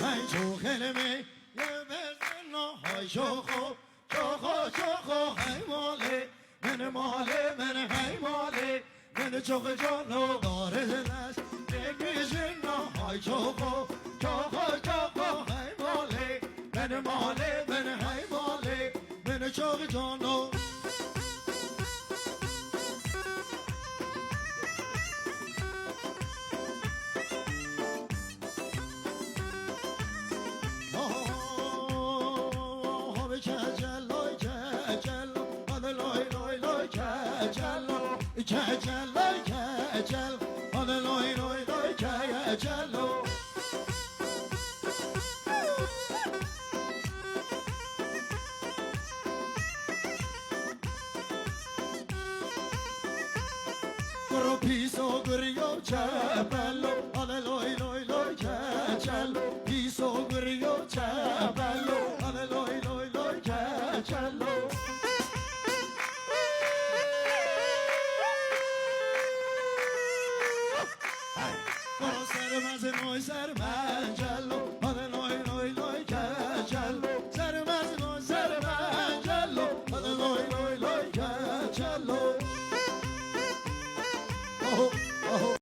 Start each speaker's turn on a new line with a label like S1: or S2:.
S1: های تو خلمه یه بزنا های شوخو های ماله من های ماله من چوخ جانو داره دست بگیشنا های شوخو های ماله من های ماله من چوخ جانو کجل آن لای کجلو گرو پیسو گریو چپلو